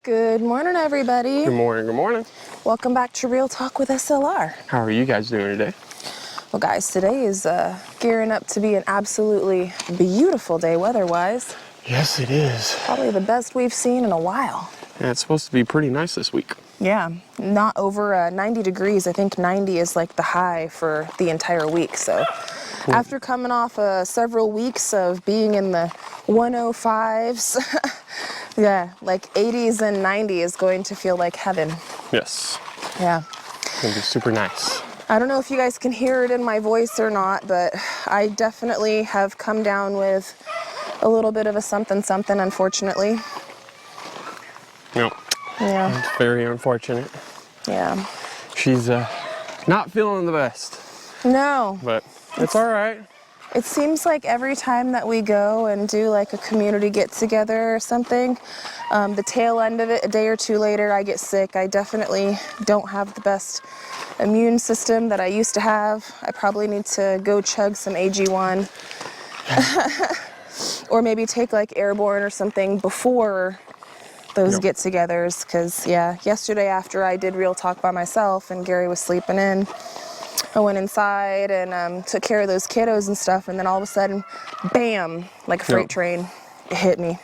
Good morning, everybody. Good morning, good morning. Welcome back to Real Talk with SLR. How are you guys doing today? Well, guys, today is gearing up to be an absolutely beautiful day weather-wise. Yes, it is. Probably the best we've seen in a while. Yeah, it's supposed to be pretty nice this week. Yeah, not over 90 degrees. I think 90 is like the high for the entire week. So cool. After coming off several weeks of being in the 105s, yeah, like 80s and 90 is going to feel like heaven. Yes. Yeah. It's going to be super nice. I don't know if you guys can hear it in my voice or not, but I definitely have come down with a little bit of a something, unfortunately. Yep. Yeah. It's very unfortunate. Yeah. She's not feeling the best. No. But it's all right. It seems like every time that we go and do like a community get-together or something, the tail end of it, a day or two later, I get sick. I definitely don't have the best immune system that I used to have. I probably need to go chug some AG1 or maybe take like Airborne or something before those get-togethers, because yeah, yesterday after I did Real Talk by myself and Gary was sleeping in, I went inside and took care of those kiddos and stuff, and then all of a sudden, bam, like a freight train, it hit me.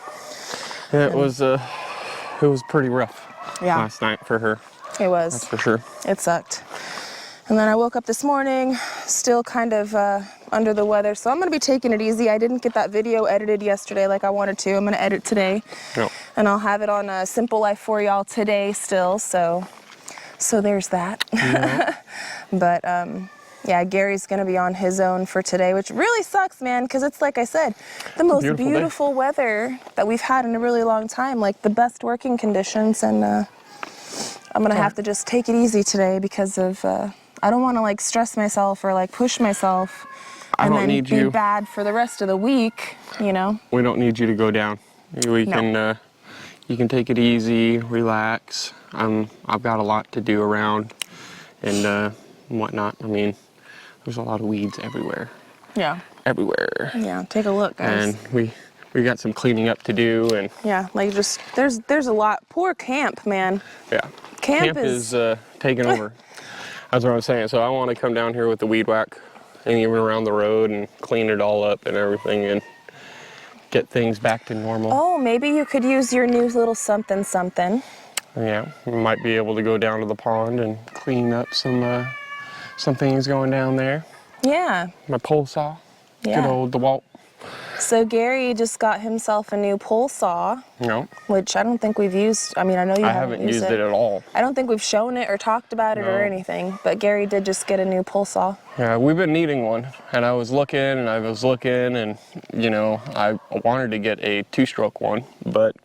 Yeah, it was pretty rough last night for her. It was. That's for sure. It sucked. And then I woke up this morning, still kind of under the weather, so I'm going to be taking it easy. I didn't get that video edited yesterday like I wanted to. I'm going to edit today. Yep. And I'll have it on Simple Life for y'all today still, so there's that. Yep. But yeah, Gary's going to be on his own for today, which really sucks, man, because it's like I said, the most beautiful weather that we've had in a really long time, like the best working conditions, and I'm going to have to just take it easy today because of I don't want to like stress myself or like push myself and then be bad for the rest of the week, you know? We don't need you to go down. You can take it easy, relax. I've got a lot to do around and whatnot. I mean, there's a lot of weeds everywhere. Yeah. Everywhere. Yeah, take a look, guys. And we got some cleaning up to do, and yeah, like just there's a lot. Poor camp, man. Yeah. Camp is taking over. That's what I'm saying. So I want to come down here with the weed whack and even around the road and clean it all up and everything and get things back to normal. Oh, maybe you could use your new little something. Yeah, we might be able to go down to the pond and clean up some things going down there. Yeah. My pole saw. Yeah. Good old DeWalt. So Gary just got himself a new pole saw. No. Which I don't think we've used. I mean, I know you haven't used it. I haven't used it at all. I don't think we've shown it or talked about it or anything, but Gary did just get a new pole saw. Yeah, we've been needing one, and I was looking, and you know, I wanted to get a 2-stroke one, but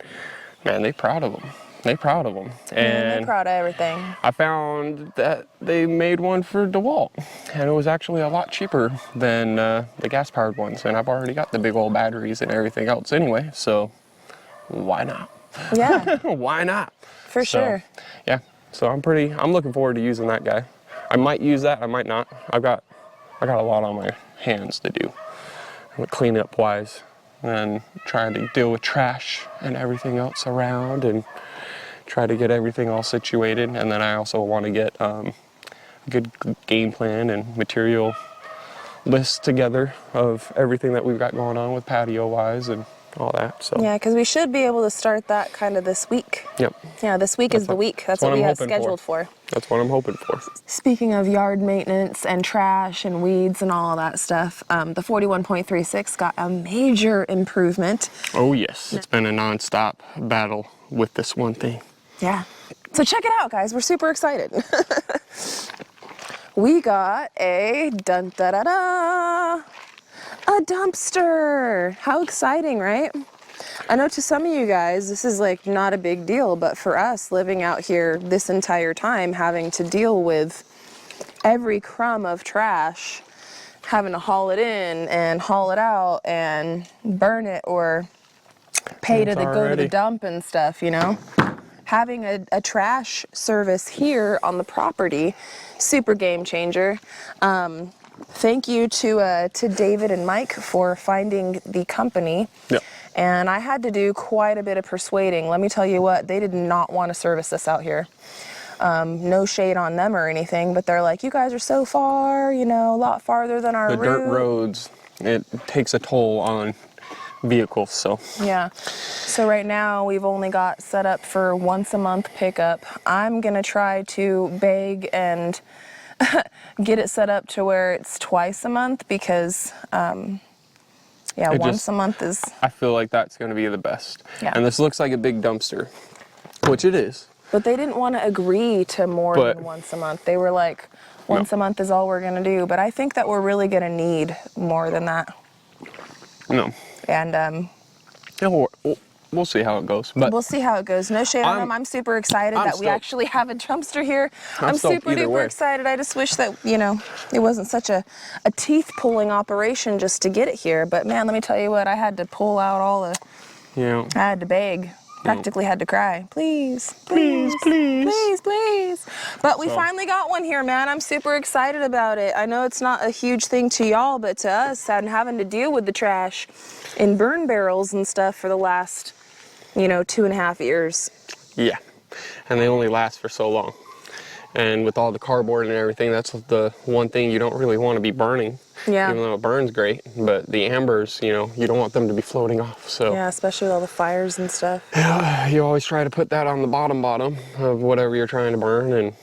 man, they're proud of them. And they're proud of everything. I found that they made one for DeWalt, and it was actually a lot cheaper than the gas-powered ones, and I've already got the big old batteries and everything else anyway, so why not? Yeah. Why not? For sure. Yeah, so I'm looking forward to using that guy. I might use that, I might not. I got a lot on my hands to do, clean up wise, and trying to deal with trash and everything else around, and try to get everything all situated. And then I also want to get a good game plan and material list together of everything that we've got going on with patio wise and all that. So yeah, because we should be able to start that kind of this week. Yep. Yeah, this week is the week. That's what we have scheduled for. That's what I'm hoping for. Speaking of yard maintenance and trash and weeds and all of that stuff, the 41.36 got a major improvement. Oh yes, it's been a non-stop battle with this one thing. Yeah. So check it out, guys. We're super excited. We got a dumpster. How exciting, right? I know to some of you guys, this is like not a big deal, but for us living out here this entire time, having to deal with every crumb of trash, having to haul it in and haul it out and burn it or pay to go to the dump and stuff, you know? Having a trash service here on the property, super game changer. Thank you to David and Mike for finding the company. Yep. And I had to do quite a bit of persuading. Let me tell you what, they did not want to service us out here. No shade on them or anything, but they're like, you guys are so far, you know, a lot farther than our route. The dirt roads, it takes a toll on vehicles, so. Yeah. So right now we've only got set up for once a month pickup. I'm going to try to beg and get it set up to where it's twice a month because, once a month is... I feel like that's going to be the best. Yeah. And this looks like a big dumpster, which it is. But they didn't want to agree to more than once a month. They were like, once a month is all we're going to do. But I think that we're really going to need more than that. No. And we'll see how it goes. But we'll see how it goes. No shade on them. I'm super excited that we actually have a dumpster here. I'm super duper excited. I just wish that, you know, it wasn't such a teeth pulling operation just to get it here. But man, let me tell you what, I had to pull out all the, I had to beg. Practically had to cry. Please, please, please, please, please. But we finally got one here, man. I'm super excited about it. I know it's not a huge thing to y'all, but to us, and having to deal with the trash in burn barrels and stuff for the last, 2.5 years. Yeah, and they only last for so long. And with all the cardboard and everything, that's the one thing you don't really want to be burning. Yeah. Even though it burns great, but the ambers, you don't want them to be floating off. So yeah, especially with all the fires and stuff. Yeah, you always try to put that on the bottom of whatever you're trying to burn, and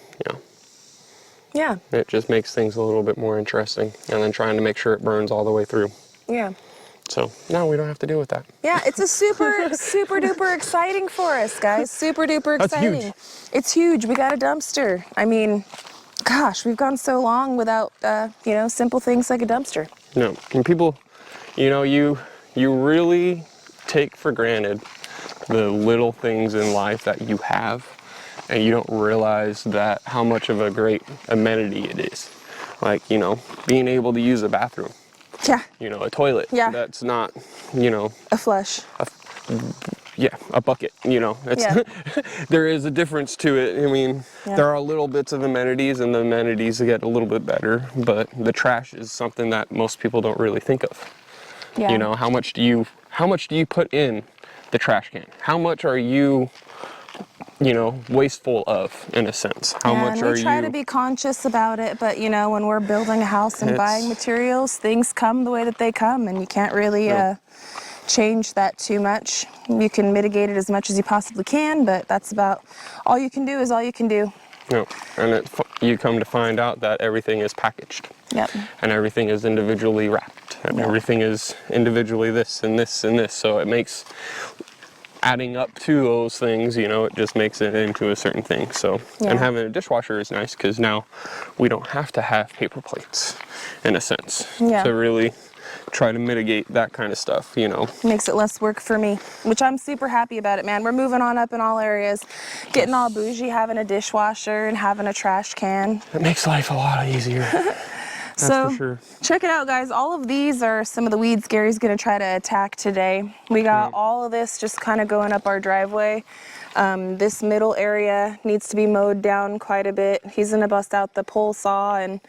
yeah, it just makes things a little bit more interesting. And then trying to make sure it burns all the way through. Yeah. So now we don't have to deal with that. Yeah, it's a super duper exciting for us, guys. Super duper exciting. That's huge. It's huge. We got a dumpster. I mean, gosh, we've gone so long without, simple things like a dumpster. No, and people, you really take for granted the little things in life that you have, and you don't realize that how much of a great amenity it is. Like, being able to use a bathroom. Yeah. A toilet. Yeah. That's not, a flush. A bucket, there is a difference to it. I mean, there are little bits of amenities, and the amenities get a little bit better, but the trash is something that most people don't really think of. Yeah. How much do you put in the trash can? How much are you, wasteful of, in a sense? How much are you... we try to be conscious about it, but, when we're building a house and buying materials, things come the way that they come, and you can't really change that too much. You can mitigate it as much as you possibly can, but that's about all you can do is all you can do. No, and you come to find out that everything is packaged. Yep. And everything is individually wrapped, and everything is individually this and this and this. So it makes adding up to those things, it just makes it into a certain thing. So, and having a dishwasher is nice because now we don't have to have paper plates, in a sense, to really try to mitigate that kind of stuff, Makes it less work for me, which I'm super happy about it, man. We're moving on up in all areas, getting all bougie, having a dishwasher and having a trash can. It makes life a lot easier. That's so for sure. Check it out, guys. All of these are some of the weeds Gary's going to try to attack today. We got all of this just kind of going up our driveway. This middle area needs to be mowed down quite a bit. He's going to bust out the pole saw, and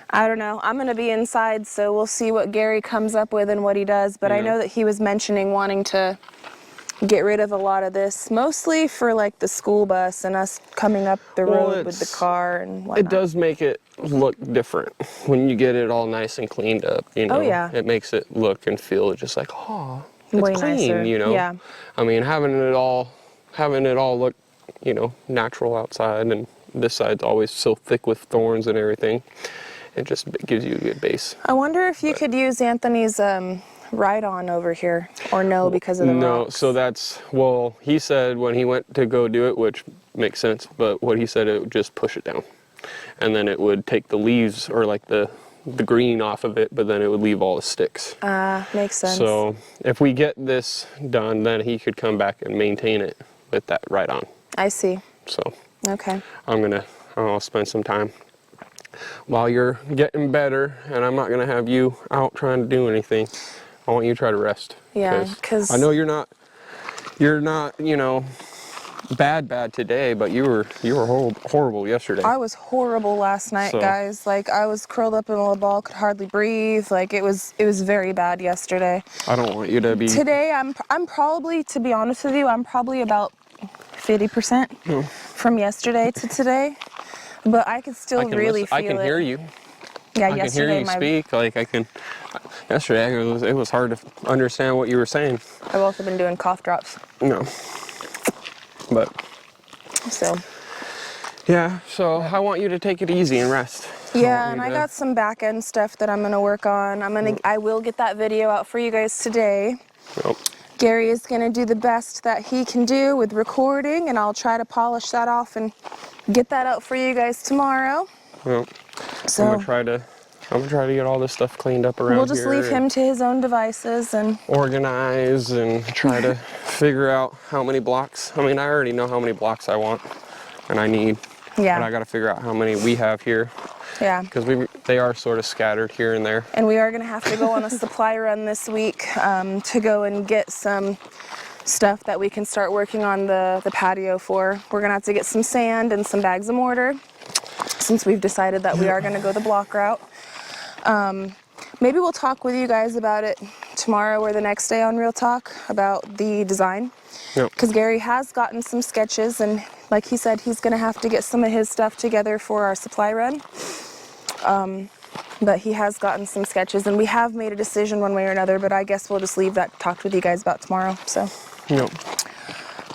I don't know. I'm going to be inside, so we'll see what Gary comes up with and what he does. But I know that he was mentioning wanting to get rid of a lot of this, mostly for like the school bus and us coming up the road with the car and whatnot. It does make it look different when you get it all nice and cleaned up, Oh, yeah. It makes it look and feel just like, it's way clean, nicer. Yeah. I mean, having it all look, natural outside, and this side's always so thick with thorns and everything. It just gives you a good base. I wonder if you could use Anthony's ride-on over here, or no, because of the rocks. So he said when he went to go do it, which makes sense, but what he said, it would just push it down. And then it would take the leaves, or like the green off of it, but then it would leave all the sticks. Makes sense. So if we get this done, then he could come back and maintain it with that ride-on. I see. So okay. I'll spend some time while you're getting better, and I'm not gonna have you out trying to do anything. I want you to try to rest. Yeah, because I know you're not bad today, but you were horrible yesterday. I was horrible last night, guys. Like, I was curled up in a ball, could hardly breathe. Like, it was very bad yesterday. I don't want you to be. Today, I'm probably, to be honest with you, I'm probably about 50% from yesterday to today. But I could still really feel it. I can hear you. Yeah, I can hear you speak. Like, yesterday, it was hard to understand what you were saying. I've also been doing cough drops. No. But. So. Yeah, so I want you to take it easy and rest. Yeah, and I got some back end stuff that I'm gonna work on. I will get that video out for you guys today. Yep. Gary is gonna do the best that he can do with recording, and I'll try to polish that off and get that out for you guys tomorrow. Yep. So I'm gonna try to get all this stuff cleaned up around here. We'll just leave him to his own devices and organize and try to figure out how many blocks. I mean, I already know how many blocks I want and I need. Yeah. But I got to figure out how many we have here. Yeah. Because they are sort of scattered here and there. And we are gonna have to go on a supply run this week to go and get some stuff that we can start working on the patio for. We're gonna have to get some sand and some bags of mortar, since we've decided that we are gonna go the block route. Maybe we'll talk with you guys about it tomorrow or the next day on Real Talk about the design. Because Gary has gotten some sketches, and like he said, he's gonna have to get some of his stuff together for our supply run. But he has gotten some sketches, and we have made a decision one way or another, but I guess we'll just leave that to talk with you guys about tomorrow, so. Yep.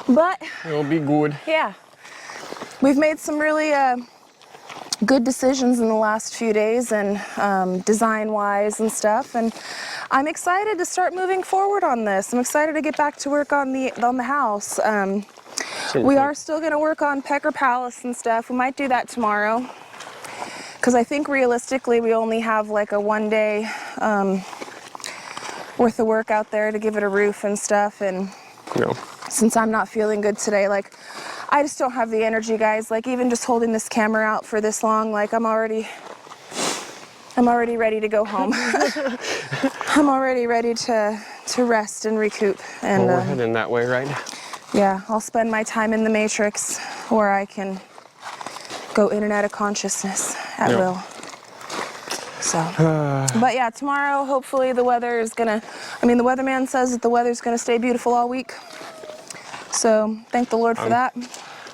But it'll be good. Yeah. We've made some really good decisions in the last few days, and design-wise and stuff, and I'm excited to start moving forward on this. I'm excited to get back to work on the house. We are still going to work on Pecker Palace and stuff. We might do that tomorrow, because I think realistically we only have like a 1 day worth of work out there to give it a roof and stuff, and since I'm not feeling good today, like, I just don't have the energy, guys. Like, even just holding this camera out for this long, like, I'm already ready to go home. I'm already ready to rest and recoup. And well, we're heading that way right now. Yeah, I'll spend my time in the Matrix, where I can go in and out of consciousness at will. So, but yeah, tomorrow, hopefully the weather is gonna, the weatherman says that the weather's gonna stay beautiful all week. So, thank the Lord for that.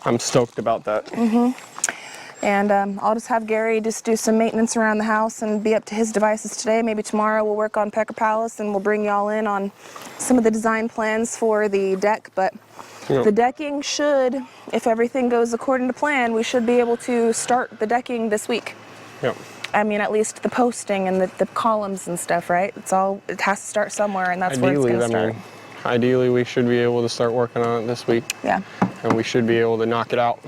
I'm stoked about that. And I'll just have Gary just do some maintenance around the house and be up to his devices today. Maybe tomorrow we'll work on Pecker Palace, and we'll bring y'all in on some of the design plans for the deck. But the decking should, if everything goes according to plan, we should be able to start the decking this week. Yep. At least the posting and the columns and stuff, right? It has to start somewhere, and that's where it's going to start. Ideally, we should be able to start working on it this week. Yeah. And we should be able to knock it out.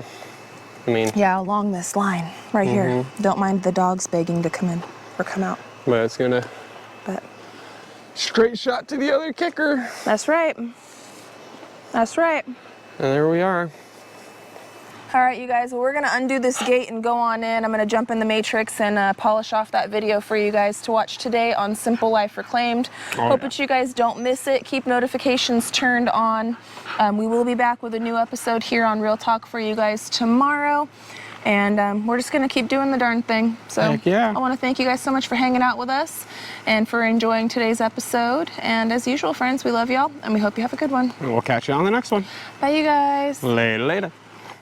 Yeah, along this line right here. Don't mind the dogs begging to come in or come out. But it's gonna. But straight shot to the other kicker. That's right. That's right. And there we are. All right, you guys, well, we're gonna undo this gate and go on in. I'm gonna jump in the Matrix and polish off that video for you guys to watch today on Simple Life Reclaimed. Hope that you guys don't miss it. Keep notifications turned on. We will be back with a new episode here on Real Talk for you guys tomorrow. And we're just gonna keep doing the darn thing. So heck yeah. I wanna thank you guys so much for hanging out with us and for enjoying today's episode. And as usual, friends, we love y'all and we hope you have a good one. And we'll catch you on the next one. Bye, you guys. Later.